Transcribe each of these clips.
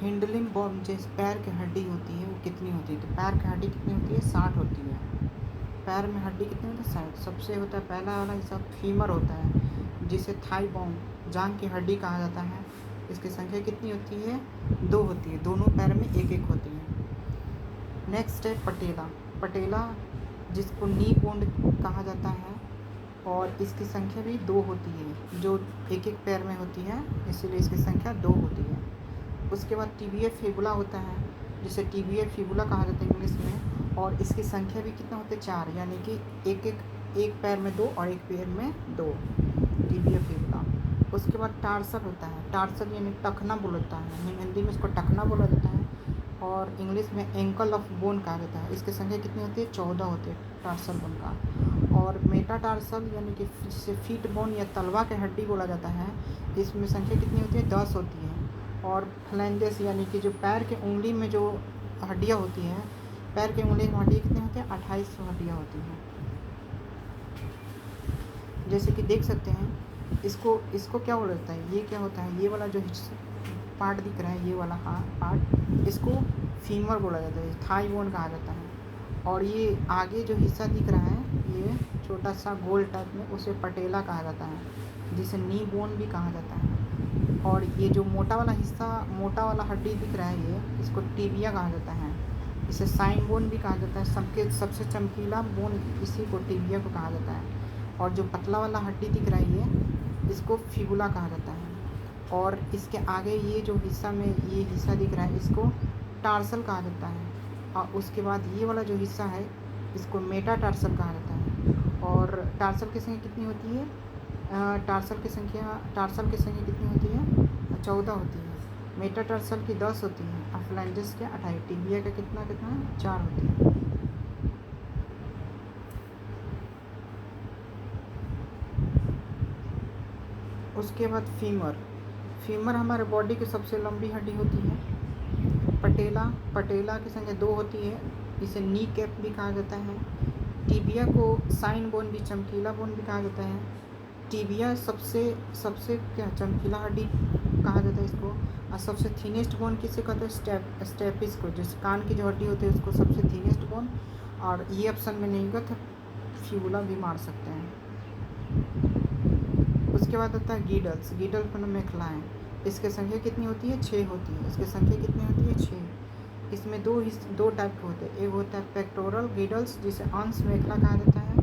हिंडलिम bone जैसे पैर की हड्डी होती है वो कितनी होती है, तो पैर की हड्डी कितनी होती है 60 होती है। पैर में हड्डी कितनी होती है 60। सबसे होता है पहला वाला हिस्सा फीमर होता है जिसे थाई बोन जांघ की हड्डी कहा जाता है। इसकी संख्या कितनी होती है 2 होती है, दोनों पैर में एक एक होती है। नेक्स्ट है पटेला। पटेला जिसको नी बोन कहा जाता है और इसकी संख्या भी 2 होती है, जो एक एक पैर में होती है, इसीलिए इसकी संख्या 2 होती है। उसके बाद टिबिया फिबुला होता है जिसे टिबिया फिबुला कहा जाता है इंग्लिश में, और इसकी संख्या भी कितना होते हैं 4, यानी कि एक पैर में 2 और एक पैर में 2, टिबिया फिबुला। उसके बाद टार्सल होता है। टार्सल यानी टखना बोलता है, हिंदी में इसको टखना बोला जाता है और इंग्लिश में एंकल ऑफ बोन कहा जाता है। इसकी संख्या कितनी होती है 14 होती है टार्सल बोन का। और मेटाटार्सल यानी कि जिसे फीट बोन या तलवा की हड्डी बोला जाता है, इसमें संख्या कितनी होती है 10 होती है। और फ्लैंजेस यानी कि जो पैर के उंगली में जो हड्डियाँ होती हैं, पैर के उंगली में हड्डियाँ कितनी होती हैं 28 हड्डियाँ होती हैं। जैसे कि देख सकते हैं, इसको क्या बोला जाता है, ये क्या होता है, ये वाला जो पार्ट दिख रहा है, ये वाला पार्ट, इसको फीमर बोला जाता है, थाई बोन कहा जाता है। और ये आगे जो हिस्सा दिख रहा है, ये छोटा सा गोल टाइप में, उसे पटेला कहा जाता है, जिसे नी बोन भी कहा जाता है। और ये जो मोटा वाला हिस्सा, मोटा वाला हड्डी दिख रहा है, ये इसको टिबिया कहा जाता है। इसे साइन बोन भी कहा जाता है। सबसे चमकीला बोन इसी को टिबिया को कहा जाता है। और जो पतला वाला हड्डी दिख रहा है, ये इसको फिबुला कहा जाता है। और इसके आगे ये जो हिस्सा में ये हिस्सा दिख रहा है, इसको टार्सल कहा जाता है। और उसके बाद ये वाला जो हिस्सा है, इसको मेटाटार्सल कहा जाता है। और टार्सल की संख्या कितनी होती है, टार्सल की संख्या कितनी होती है 14 होती है। मेटाटार्सल की 10 होती है और फ्लैंजेस के 28। टिबिया का कितना 4 होती है। उसके बाद फीमर हमारे बॉडी की सबसे लंबी हड्डी होती है। पटेला की संख्या 2 होती है, इसे नी कैप भी कहा जाता है। टिबिया को साइन बोन भी, चमकीला बोन भी कहा जाता है। टिबिया सबसे क्या चमकीला हड्डी कहा जाता है इसको। और सबसे थीनेस्ट बोन किसे कहते हैं स्टेपिस को, जैसे कान की जो हड्डी होती है उसको सबसे थीनेस्ट बोन। और ये ऑप्शन में नहीं होगा तो फिबुला भी मार सकते हैं। उसके बाद आता है गीडल्स मतलब मेखलाएँ। इसकी संख्या कितनी होती है 6 होती है। इसकी संख्या कितनी होती है 6। इसमें दो टाइप के होते हैं। एक होता है पेक्टोरल गीडल्स जिसे अंश मेखला कहा जाता है,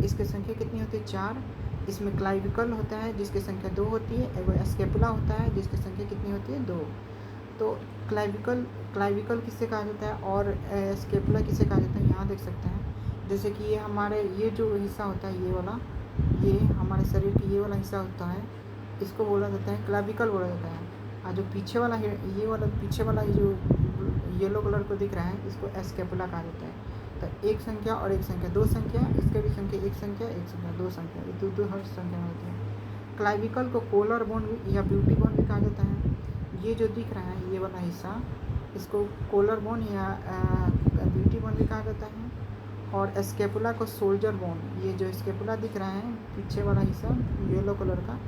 इसकी संख्या कितनी होती है 4। इसमें क्लाइविकल होता है जिसकी संख्या 2 होती है। एगो स्केपुला होता है जिसकी संख्या कितनी होती है 2। तो क्लाइविकल किससे कहा जाता है और स्केपुला किसे कहा जाता है, यहाँ देख सकते हैं। जैसे कि ये हमारे ये जो हिस्सा होता है, ये हमारे शरीर की ये वाला हिस्सा होता है, इसको बोला जाता है क्लाविकल बोला जाता है। और जो पीछे वाला पीछे वाला जो येलो कलर को दिख रहा है, इसको स्केपुला कहा जाता है। तो एक संख्या और एक संख्या, 2 संख्या, इसके भी संख्या एक संख्या 2 संख्या, ये दो हर संख्या में होती है। क्लाइविकल को कोलर बोन या ब्यूटी बोन भी कहा जाता है। ये जो दिख रहा है ये वाला हिस्सा, इसको कोलर बोन या ब्यूटी बोन भी कहा जाता है। और स्केपुला को सोल्जर बोन, ये जो स्केपुला दिख रहा है पीछे वाला हिस्सा येलो कलर का,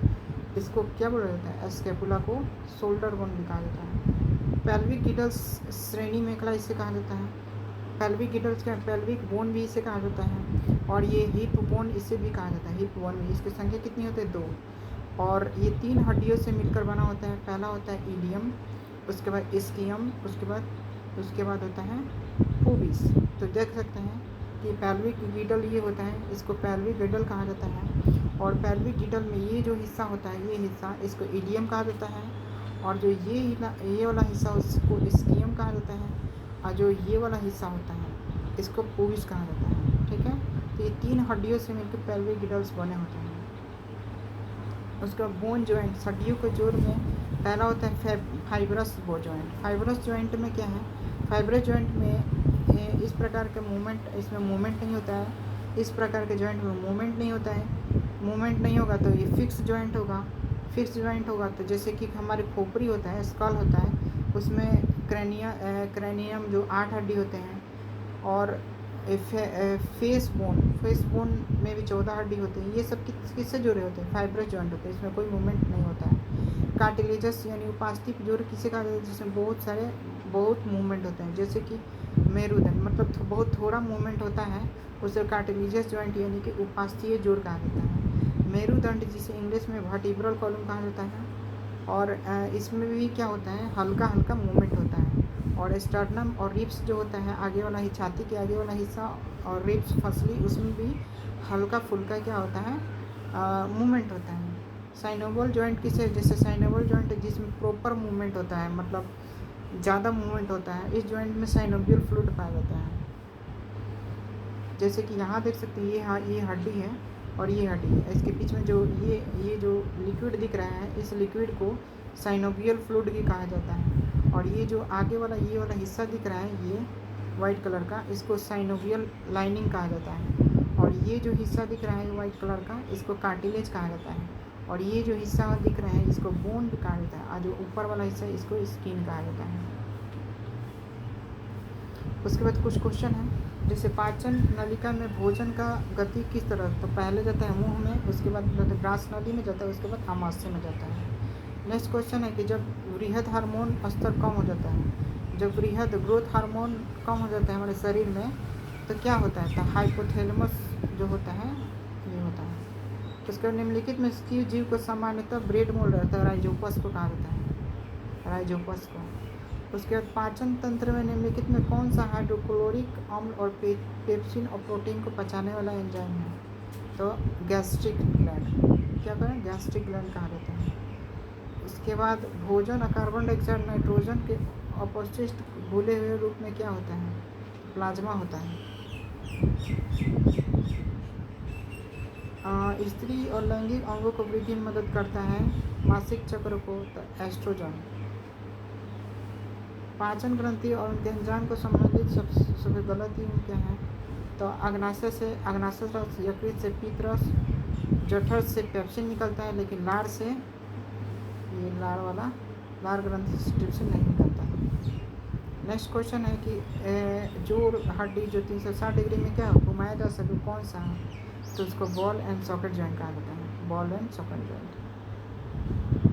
इसको क्या बोला जाता है स्केपुला को शोल्डर बोन भी कहा जाता है। पेल्विक गिडल्स श्रेणी मेखला इसे कहा जाता है। पेल्विक गिडल्स का पेल्विक बोन भी इसे कहा जाता है। और ये हिप बोन इसे भी कहा जाता है, हिप बोन भी। इसकी संख्या कितनी होती है 2। और ये 3 हड्डियों से मिलकर बना होता है। पहला होता है इलियम, उसके बाद इस्कियम, उसके बाद होता है पुबिस। तो देख सकते हैं कि पेल्विक गिडल ये होता है, इसको पेल्विक गिडल कहा जाता है। और पेल्विक गिडल में ये जो हिस्सा होता है, ये हिस्सा इसको इलियम कहा जाता है। और जो ये वाला हिस्सा उसको इस्कियम कहा जाता है। और जो ये वाला हिस्सा होता है इसको पुबिस कहा जाता है। ठीक है, तो ये 3 हड्डियों से मिलकर पेल्विक गिडल्स बने होते हैं। उसका बोन जॉइंट, हड्डियों के जोड़ में पहला होता है फाइब्रस जॉइंट। फाइब्रस जॉइंट में क्या है, फाइब्रस जॉइंट में इस प्रकार के मूवमेंट, इसमें मूवमेंट नहीं होता है। इस प्रकार के जॉइंट में मूवमेंट नहीं होता है। मूवमेंट नहीं होगा तो ये फिक्स जॉइंट होगा। तो जैसे कि हमारे खोपड़ी होता है, स्कल होता है, उसमें क्रैनियम जो 8 हड्डी होते हैं। और फेस बोन में भी 14 हड्डी होती है। ये सब किससे जुड़े होते हैं, फाइब्रस जॉइंट होते हैं। इसमें कोई मूवमेंट नहीं होता है। कार्टिलेजस यानी उपास्थि जोड़ किसे कहा जाता है, जिसमें बहुत मूवमेंट होते हैं, जैसे कि मेरुदंड, मतलब बहुत थोड़ा मूवमेंट होता है, उसे कार्टिलेजस जॉइंट यानी कि उपास्थीय जोड़ कहा जाता है। मेरुदंड जिसे इंग्लिश में वर्टिब्रल कॉलम कहा जाता है, और इसमें भी क्या होता है, हल्का हल्का मूवमेंट होता है। और स्टर्नम और रिब्स जो होता है, आगे वाला ही छाती के आगे वाला हिस्सा, और रिब्स फसली, उसमें भी हल्का फुल्का क्या होता है, मूवमेंट होता है। साइनोबल जॉइंट किसे, जैसे साइनोबल जॉइंट जिसमें प्रॉपर मूवमेंट होता है, मतलब ज़्यादा मूवमेंट होता है, इस जॉइंट में साइनोवियल फ्लूइड पाया जाता है। जैसे कि यहाँ देख सकते हैं, ये हड्डी है और ये हड्डी है, इसके बीच में जो ये जो लिक्विड दिख रहा है, इस लिक्विड को साइनोवियल फ्लूइड भी कहा जाता है। और ये जो आगे वाला ये वाला हिस्सा दिख रहा है, ये वाइट कलर का, इसको साइनोवियल लाइनिंग कहा जाता है। और ये जो हिस्सा दिख रहा है वाइट कलर का, इसको कार्टिलेज कहा जाता है। और ये जो हिस्सा दिख रहा है, इसको बोन भी कहा जाता है, और जो ऊपर वाला हिस्सा, इसको स्किन कहा जाता है। उसके बाद कुछ क्वेश्चन है, जैसे पाचन नलिका में भोजन का गति किस तरह, तो पहले जाता है मुंह में, उसके बाद ग्रास नली में जाता है, उसके बाद आमाशय में जाता है। नेक्स्ट क्वेश्चन है कि जब वृहद हार्मोन स्तर कम हो जाता है, जब वृहद ग्रोथ हार्मोन कम हो जाता है हमारे शरीर में, तो क्या होता है, तो हाइपोथैलेमस जो होता है ये होता है। उसके बाद निम्नलिखित में किस जीव को सामान्यतः ब्रेड मोल्ड रहता है, राइजोपस को कहा जाता है, राइजोपस को। उसके बाद पाचन तंत्र में निम्नलिखित में कौन सा हाइड्रोक्लोरिक अम्ल और पेप्सिन और प्रोटीन को पचाने वाला एंजाइम है, तो गैस्ट्रिक ग्लैंड, क्या करें, गैस्ट्रिक ग्लैंड कहा जाता है। उसके बाद भोजन और कार्बन डाइऑक्साइड नाइट्रोजन के अपशिष्ट घुले हुए रूप में क्या होता है, प्लाज्मा होता है। स्त्री और लैंगिक अंगों को वृद्धि में मदद करता है, मासिक चक्र को, तो एस्ट्रोजन। पाचन ग्रंथि और उनके एंजाइम को संबंधित सबसे गलत ही क्या है, तो अग्नाशय रस, यकृत से पीत रस, जठर से पेप्सिन निकलता है, लेकिन लार से, ये लार ग्रंथि से ट्रिप्सिन नहीं निकलता है। नेक्स्ट क्वेश्चन है कि जोड़ हड्डी जो 360 डिग्री में क्या घुमाया जा सके, कौन सा है, तो उसको बॉल एंड सॉकेट जॉइंट कहा जाता है, बॉल एंड सॉकेट जॉइंट।